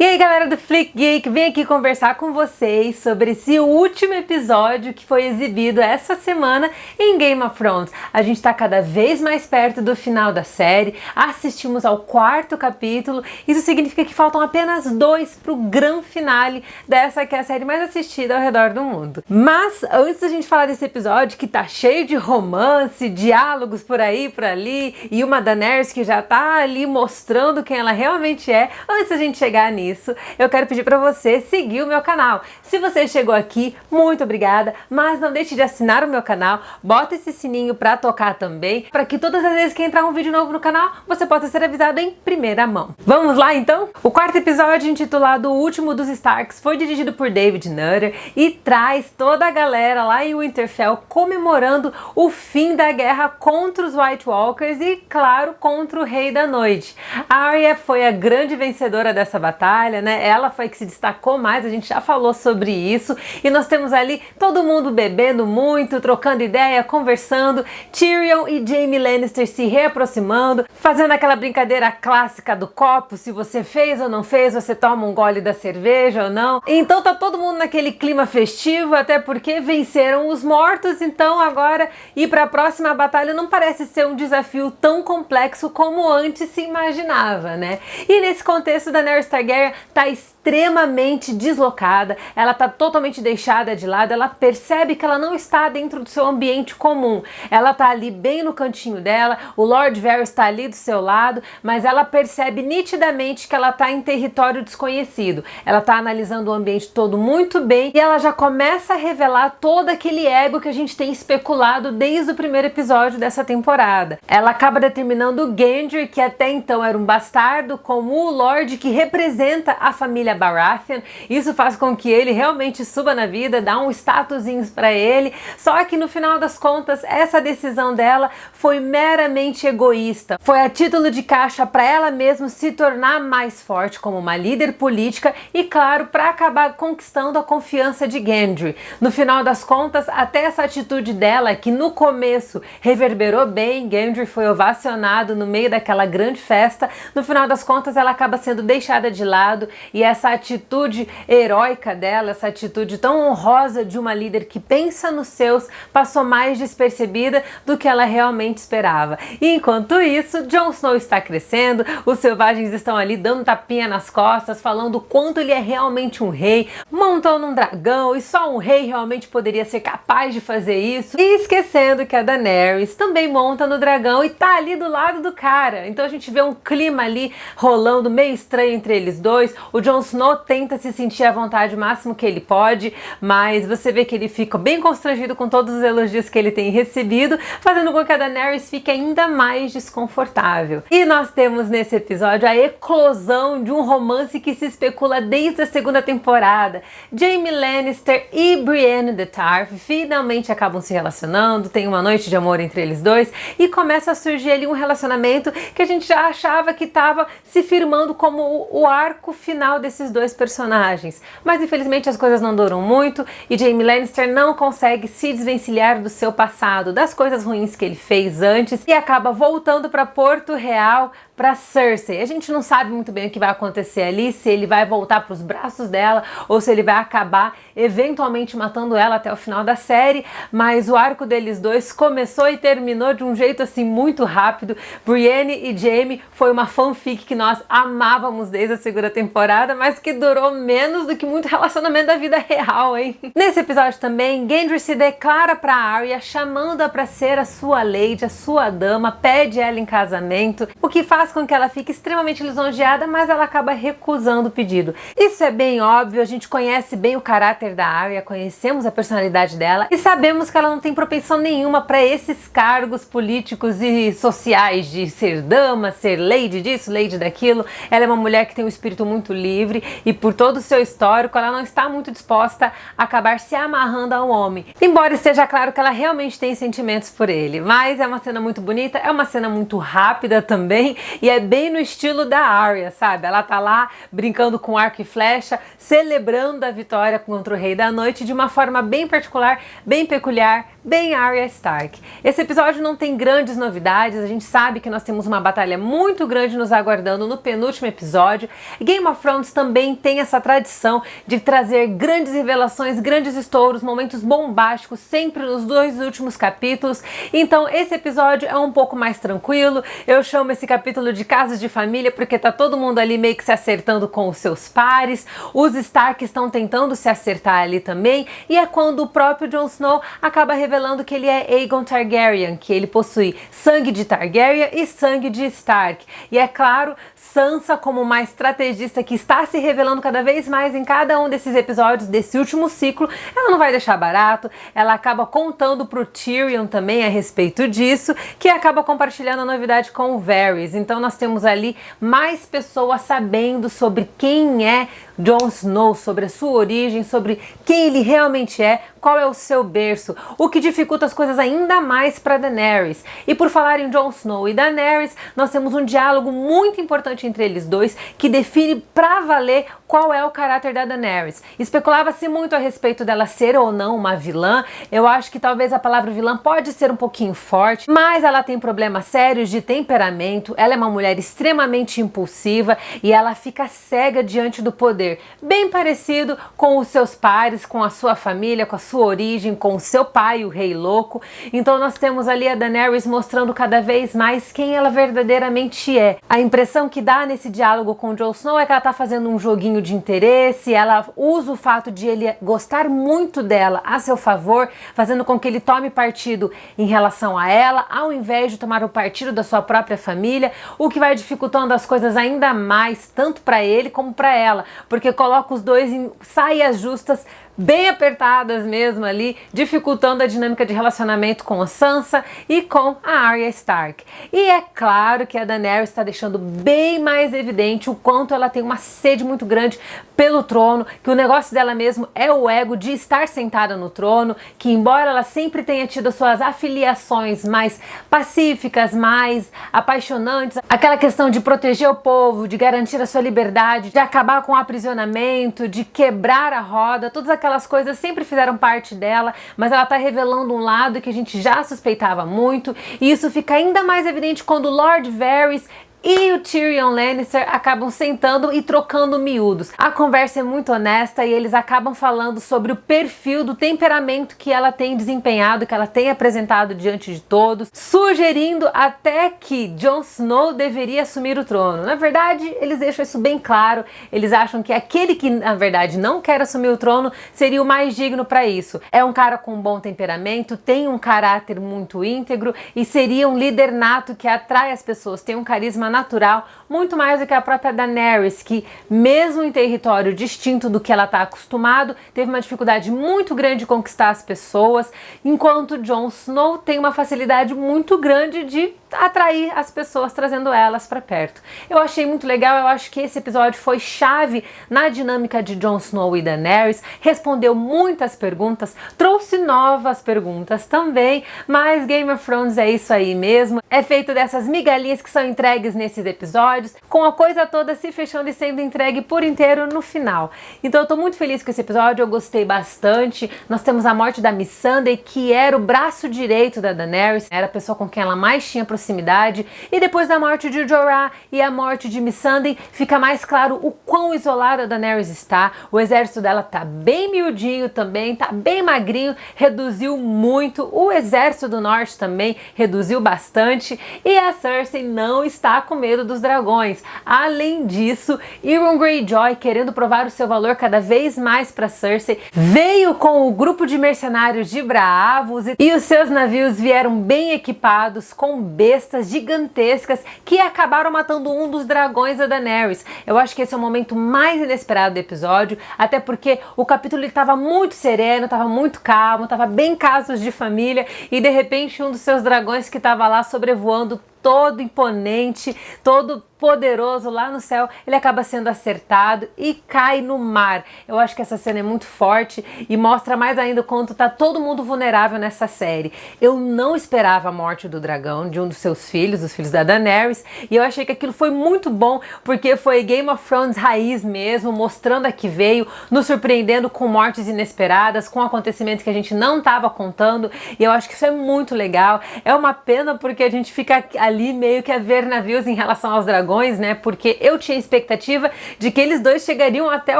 E aí galera do Flick Geek, vim aqui conversar com vocês sobre esse último episódio que foi exibido essa semana em Game of Thrones. A gente tá cada vez mais perto do final da série, assistimos ao 4º capítulo, isso significa que faltam apenas 2 pro grande finale dessa que é a série mais assistida ao redor do mundo. Mas antes da gente falar desse episódio que tá cheio de romance, diálogos por aí, por ali, e uma Daenerys que já tá ali mostrando quem ela realmente é, antes da gente chegar nisso, eu quero pedir para você seguir o meu canal. Se você chegou aqui, muito obrigada, mas não deixe de assinar o meu canal, bota esse sininho para tocar também, para que todas as vezes que entrar um vídeo novo no canal, você possa ser avisado em primeira mão. Vamos lá então? O 4º episódio, intitulado O Último dos Starks, foi dirigido por David Nutter e traz toda a galera lá em Winterfell comemorando o fim da guerra contra os White Walkers e, claro, contra o Rei da Noite. A Arya foi a grande vencedora dessa batalha, né? Ela foi que se destacou mais, a gente já falou sobre isso, e nós temos ali todo mundo bebendo muito, trocando ideia, conversando, Tyrion e Jaime Lannister se reaproximando, fazendo aquela brincadeira clássica do copo, se você fez ou não fez, você toma um gole da cerveja ou não. Então tá todo mundo naquele clima festivo, até porque venceram os mortos, então agora ir para a próxima batalha não parece ser um desafio tão complexo como antes se imaginava, né? E nesse contexto, Daenerys Targaryen tá extremamente deslocada, ela tá totalmente deixada de lado, ela percebe que ela não está dentro do seu ambiente comum, ela tá ali bem no cantinho dela, o Lord Varys tá ali do seu lado, mas ela percebe nitidamente que ela tá em território desconhecido, ela tá analisando o ambiente todo muito bem e ela já começa a revelar todo aquele ego que a gente tem especulado desde o primeiro episódio dessa temporada. Ela acaba determinando o Gendry, que até então era um bastardo, como o Lorde que representa a família Baratheon. Isso faz com que ele realmente suba na vida, dá um statusinho para ele, só que no final das contas essa decisão dela foi meramente egoísta, foi a título de caixa para ela mesma se tornar mais forte como uma líder política e, claro, para acabar conquistando a confiança de Gendry. No final das contas, até essa atitude dela, que no começo reverberou bem, Gendry foi ovacionado no meio daquela grande festa, no final das contas ela acaba sendo deixada de lado, e essa atitude heróica dela, essa atitude tão honrosa de uma líder que pensa nos seus, passou mais despercebida do que ela realmente esperava. E enquanto isso, Jon Snow está crescendo, os selvagens estão ali dando tapinha nas costas, falando o quanto ele é realmente um rei, montou num dragão e só um rei realmente poderia ser capaz de fazer isso, e esquecendo que a Daenerys também monta no dragão e tá ali do lado do cara. Então a gente vê um clima ali rolando meio estranho entre eles dois. O Jon Snow tenta se sentir à vontade o máximo que ele pode, mas você vê que ele fica bem constrangido com todos os elogios que ele tem recebido, fazendo com que a Daenerys fique ainda mais desconfortável. E nós temos nesse episódio a eclosão de um romance que se especula desde a 2ª temporada. Jaime Lannister e Brienne de Tarth finalmente acabam se relacionando, tem uma noite de amor entre eles dois e começa a surgir ali um relacionamento que a gente já achava que estava se firmando como o arco final desses dois personagens, mas infelizmente as coisas não duram muito e Jaime Lannister não consegue se desvencilhar do seu passado, das coisas ruins que ele fez antes, e acaba voltando para Porto Real, para Cersei. A gente não sabe muito bem o que vai acontecer ali, se ele vai voltar para os braços dela ou se ele vai acabar eventualmente matando ela até o final da série, mas o arco deles dois começou e terminou de um jeito assim muito rápido. Brienne e Jaime foi uma fanfic que nós amávamos desde a 2ª temporada, mas que durou menos do que muito relacionamento da vida real, hein? Nesse episódio também, Gendry se declara para Arya, chamando-a para ser a sua lady, a sua dama, pede ela em casamento, o que faz com que ela fique extremamente lisonjeada, mas ela acaba recusando o pedido. Isso é bem óbvio, a gente conhece bem o caráter da Arya, conhecemos a personalidade dela e sabemos que ela não tem propensão nenhuma para esses cargos políticos e sociais de ser dama, ser lady disso, lady daquilo. Ela é uma mulher que tem um espírito muito livre e por todo o seu histórico ela não está muito disposta a acabar se amarrando a um homem. Embora esteja claro que ela realmente tem sentimentos por ele, mas é uma cena muito bonita, é uma cena muito rápida também e é bem no estilo da Arya, sabe? Ela tá lá brincando com arco e flecha, celebrando a vitória contra o Rei da Noite de uma forma bem particular, bem peculiar, bem Arya Stark. Esse episódio não tem grandes novidades, a gente sabe que nós temos uma batalha muito grande nos aguardando no penúltimo episódio. Game of Thrones também também tem essa tradição de trazer grandes revelações, grandes estouros, momentos bombásticos, sempre nos 2 últimos capítulos. Então esse episódio é um pouco mais tranquilo. Eu chamo esse capítulo de Casos de Família porque tá todo mundo ali meio que se acertando com os seus pares. Os Stark estão tentando se acertar ali também, e é quando o próprio Jon Snow acaba revelando que ele é Aegon Targaryen, que ele possui sangue de Targaryen e sangue de Stark. E é claro, Sansa, como uma estrategista que está se revelando cada vez mais em cada um desses episódios desse último ciclo, ela não vai deixar barato, ela acaba contando pro Tyrion também a respeito disso, que acaba compartilhando a novidade com o Varys. Então nós temos ali mais pessoas sabendo sobre quem é Jon Snow, sobre a sua origem, sobre quem ele realmente é, qual é o seu berço, o que dificulta as coisas ainda mais para Daenerys. E por falar em Jon Snow e Daenerys, nós temos um diálogo muito importante entre eles dois que define pra valer qual é o caráter da Daenerys. Especulava-se muito a respeito dela ser ou não uma vilã. Eu acho que talvez a palavra vilã pode ser um pouquinho forte, mas ela tem problemas sérios de temperamento, ela é uma mulher extremamente impulsiva e ela fica cega diante do poder, bem parecido com os seus pares, com a sua família, com a sua origem, com o seu pai, o Rei Louco. Então nós temos ali a Daenerys mostrando cada vez mais quem ela verdadeiramente é. A impressão que dá nesse diálogo com o Jon Snow é que ela tá fazendo um joguinho de interesse, ela usa o fato de ele gostar muito dela a seu favor, fazendo com que ele tome partido em relação a ela, ao invés de tomar o partido da sua própria família, o que vai dificultando as coisas ainda mais, tanto para ele como para ela, porque coloca os dois em saias justas, bem apertadas mesmo ali, dificultando a dinâmica de relacionamento com a Sansa e com a Arya Stark. E é claro que a Daenerys está deixando bem mais evidente o quanto ela tem uma sede muito grande pelo trono, que o negócio dela mesmo é o ego de estar sentada no trono, que embora ela sempre tenha tido suas afiliações mais pacíficas, mais apaixonantes, aquela questão de proteger o povo, de garantir a sua liberdade, de acabar com o aprisionamento, de quebrar a roda, todas aquelas coisas sempre fizeram parte dela, mas ela tá revelando um lado que a gente já suspeitava muito, e isso fica ainda mais evidente quando o Lord Varys e o Tyrion Lannister acabam sentando e trocando miúdos. A conversa é muito honesta e eles acabam falando sobre o perfil do temperamento que ela tem desempenhado, que ela tem apresentado diante de todos, sugerindo até que Jon Snow deveria assumir o trono. Na verdade, eles deixam isso bem claro, eles acham que aquele que, na verdade, não quer assumir o trono seria o mais digno para isso. É um cara com um bom temperamento, tem um caráter muito íntegro e seria um líder nato que atrai as pessoas, tem um carisma natural, muito mais do que a própria Daenerys, que mesmo em território distinto do que ela está acostumado, teve uma dificuldade muito grande de conquistar as pessoas, enquanto Jon Snow tem uma facilidade muito grande de atrair as pessoas, trazendo elas para perto. Eu achei muito legal, eu acho que esse episódio foi chave na dinâmica de Jon Snow e Daenerys, respondeu muitas perguntas, trouxe novas perguntas também, mas Game of Thrones é isso aí mesmo, é feito dessas migalhinhas que são entregues nesses episódios, com a coisa toda se fechando e sendo entregue por inteiro no final. Então eu tô muito feliz com esse episódio, eu gostei bastante. Nós temos a morte da Missandei, que era o braço direito da Daenerys, era a pessoa com quem ela mais tinha proximidade, e depois da morte de Jorah e a morte de Missandei, fica mais claro o quão isolada a Daenerys está. O exército dela tá bem miudinho também, tá bem magrinho, reduziu muito, o exército do norte também reduziu bastante, e a Cersei não está com medo dos dragões. Além disso, Euron Greyjoy, querendo provar o seu valor cada vez mais para Cersei, veio com o grupo de mercenários de Braavos e os seus navios vieram bem equipados com bestas gigantescas que acabaram matando um dos dragões da Daenerys. Eu acho que esse é o momento mais inesperado do episódio, até porque o capítulo estava muito sereno, estava muito calmo, estava bem casos de família, e de repente um dos seus dragões que estava lá sobrevoando todo imponente, todo poderoso lá no céu, ele acaba sendo acertado e cai no mar. Eu acho que essa cena é muito forte e mostra mais ainda o quanto tá todo mundo vulnerável nessa série. Eu não esperava a morte do dragão, de um dos seus filhos, os filhos da Daenerys, e eu achei que aquilo foi muito bom, porque foi Game of Thrones raiz mesmo, mostrando a que veio, nos surpreendendo com mortes inesperadas, com acontecimentos que a gente não estava contando, e eu acho que isso é muito legal. É uma pena porque a gente fica ali meio que a ver navios em relação aos dragões, dragões, né? Porque eu tinha expectativa de que eles dois chegariam até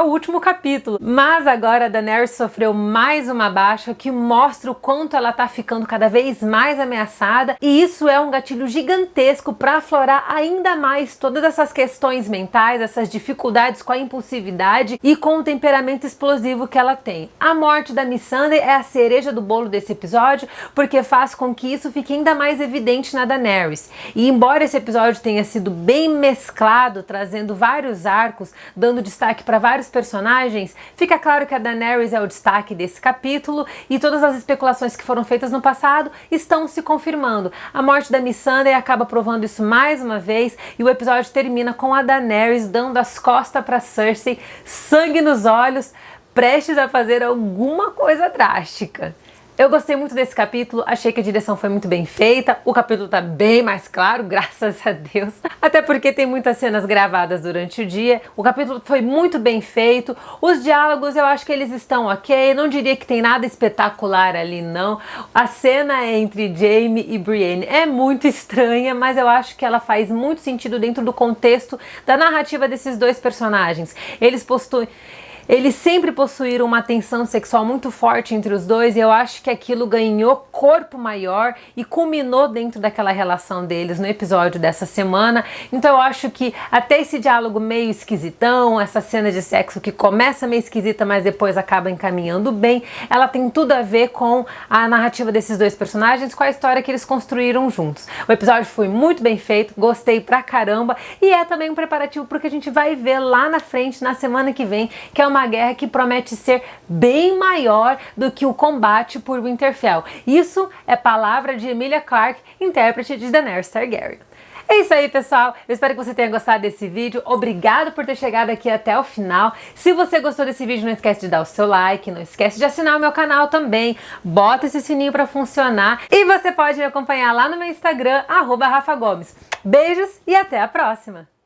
o último capítulo. Mas agora a Daenerys sofreu mais uma baixa que mostra o quanto ela tá ficando cada vez mais ameaçada, e isso é um gatilho gigantesco para aflorar ainda mais todas essas questões mentais, essas dificuldades com a impulsividade e com o temperamento explosivo que ela tem. A morte da Missandei é a cereja do bolo desse episódio, porque faz com que isso fique ainda mais evidente na Daenerys. E embora esse episódio tenha sido bem mesclado, trazendo vários arcos, dando destaque para vários personagens, fica claro que a Daenerys é o destaque desse capítulo e todas as especulações que foram feitas no passado estão se confirmando. A morte da Missandei acaba provando isso mais uma vez e o episódio termina com a Daenerys dando as costas para Cersei, sangue nos olhos, prestes a fazer alguma coisa drástica. Eu gostei muito desse capítulo, achei que a direção foi muito bem feita, o capítulo tá bem mais claro, graças a Deus, até porque tem muitas cenas gravadas durante o dia, o capítulo foi muito bem feito, os diálogos eu acho que eles estão ok, não diria que tem nada espetacular ali não, a cena entre Jaime e Brienne é muito estranha, mas eu acho que ela faz muito sentido dentro do contexto da narrativa desses dois personagens. Eles sempre possuíram uma tensão sexual muito forte entre os dois e eu acho que aquilo ganhou corpo maior e culminou dentro daquela relação deles no episódio dessa semana. Então eu acho que até esse diálogo meio esquisitão, essa cena de sexo que começa meio esquisita, mas depois acaba encaminhando bem, ela tem tudo a ver com a narrativa desses dois personagens, com a história que eles construíram juntos. O episódio foi muito bem feito, gostei pra caramba e é também um preparativo porque a gente vai ver lá na frente, na semana que vem, que é uma guerra que promete ser bem maior do que o combate por Winterfell. Isso é palavra de Emilia Clarke, intérprete de Daenerys Targaryen. É isso aí, pessoal. Eu espero que você tenha gostado desse vídeo. Obrigado por ter chegado aqui até o final. Se você gostou desse vídeo, não esquece de dar o seu like, não esquece de assinar o meu canal também. Bota esse sininho para funcionar. E você pode me acompanhar lá no meu Instagram, @RafaGomes. Beijos e até a próxima!